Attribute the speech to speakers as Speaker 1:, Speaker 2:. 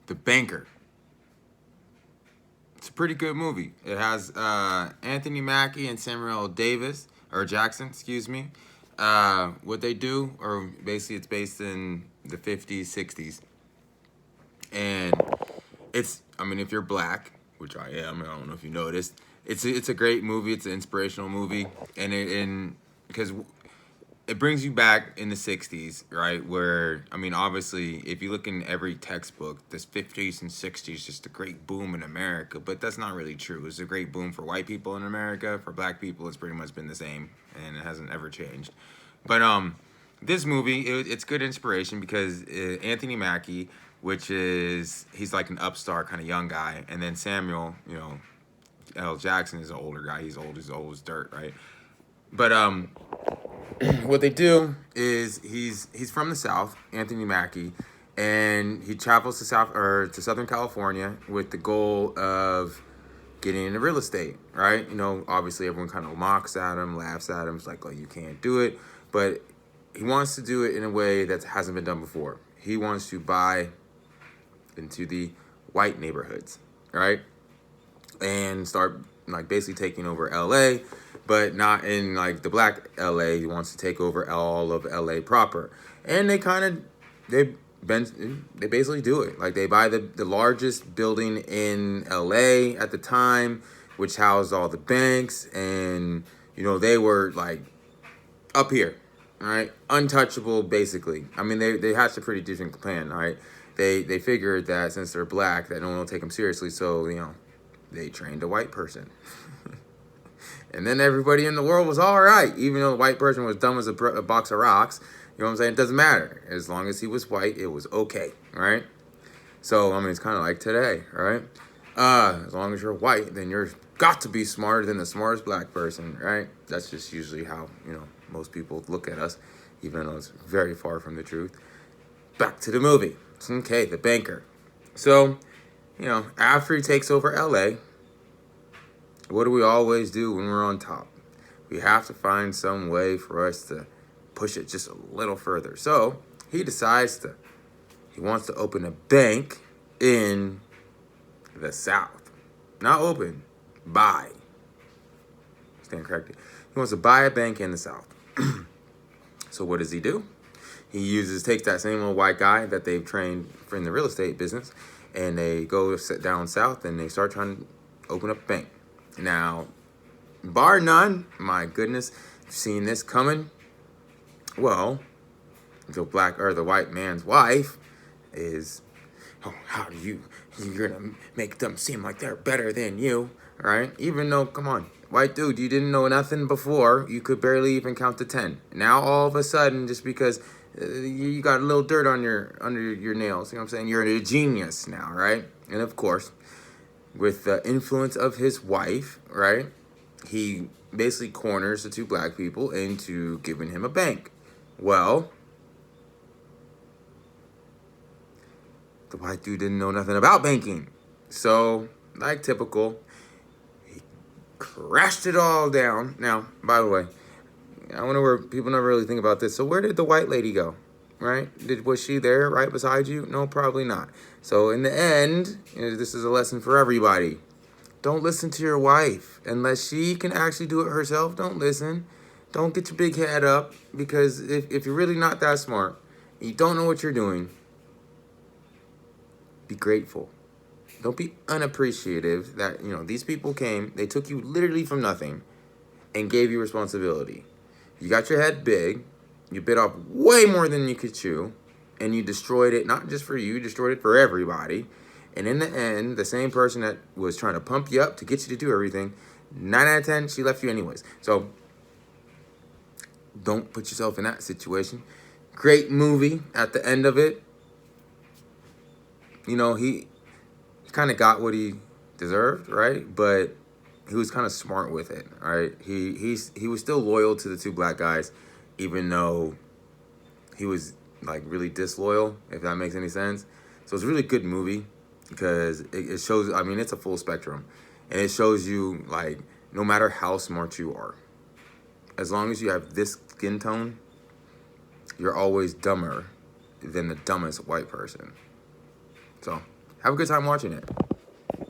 Speaker 1: The Banker. It's a pretty good movie. It has Anthony Mackie and Samuel L. Davis, or Jackson, excuse me. What they do, or basically it's based in the 50s, 60s. And I mean, if you're black, which I am, I don't know if you noticed, it's a great movie. It's an inspirational movie. Because it brings you back in the 60s, right? Where, I mean, obviously, if you look in every textbook, this 50s and 60s just a great boom in America, but that's not really true. It's a great boom for white people in America. For black people, it's pretty much been the same, and it hasn't ever changed. But this movie, it's good inspiration because Anthony Mackie, he's like an upstart kind of young guy, and then Samuel, L. Jackson is an older guy. He's old as dirt, right? But what they do is he's from the South, Anthony Mackie, and he travels to Southern California with the goal of getting into real estate, right? Obviously everyone kind of mocks at him, laughs at him. It's like, oh, you can't do it. But he wants to do it in a way that hasn't been done before. He wants to buy into the white neighborhoods, right? And start like basically taking over LA, but not in like the black LA. He wants to take over all of LA proper. And they basically do it. Like they buy the largest building in LA at the time, which housed all the banks, and they were like up here, all right, untouchable basically. I mean, they hatched a pretty decent plan, all right. They figured that since they're black, that no one will take them seriously, so they trained a white person. And then everybody in the world was all right, even though the white person was dumb as a box of rocks. You know what I'm saying? It doesn't matter. As long as he was white, it was okay, right? So, I mean, it's kind of like today, right? As long as you're white, then you're got to be smarter than the smartest black person, right? That's just usually how, most people look at us, even though it's very far from the truth. Back to the movie. Okay, The Banker. So, after he takes over LA, what do we always do when we're on top? We have to find some way for us to push it just a little further. So he wants to open a bank in the South. Not open, buy. Stand corrected. He wants to buy a bank in the South. So what does he do? He takes that same old white guy that they've trained in the real estate business, and they go sit down south and they start trying to open up a bank. Now, bar none, my goodness, seen this coming. Well, the white man's wife is, oh, you're gonna make them seem like they're better than you, right? Even though, come on, white dude, you didn't know nothing before, you could barely even count to 10. Now, all of a sudden, just because you got a little dirt under your nails, you know what I'm saying? You're a genius now, right? And of course, with the influence of his wife, right, he basically corners the two black people into giving him a bank. Well, the white dude didn't know nothing about banking. So, like typical, he crashed it all down. Now, by the way, I wonder where people never really think about this. So where did the white lady go? Right? Was she there right beside you? No, probably not. So in the end, this is a lesson for everybody. Don't listen to your wife. Unless she can actually do it herself, don't listen. Don't get your big head up, because if you're really not that smart, and you don't know what you're doing, be grateful. Don't be unappreciative that, these people came, they took you literally from nothing and gave you responsibility. You got your head big, you bit off way more than you could chew, and you destroyed it, not just for you, you destroyed it for everybody. And in the end, the same person that was trying to pump you up to get you to do everything, 9 out of 10, she left you anyways. So don't put yourself in that situation. Great movie at the end of it. He kind of got what he deserved, right? But he was kind of smart with it, right? He was still loyal to the two black guys, even though he was like really disloyal, if that makes any sense. So it's a really good movie because it shows, I mean, it's a full spectrum, and it shows you like no matter how smart you are, as long as you have this skin tone, you're always dumber than the dumbest white person. So Have a good time watching it.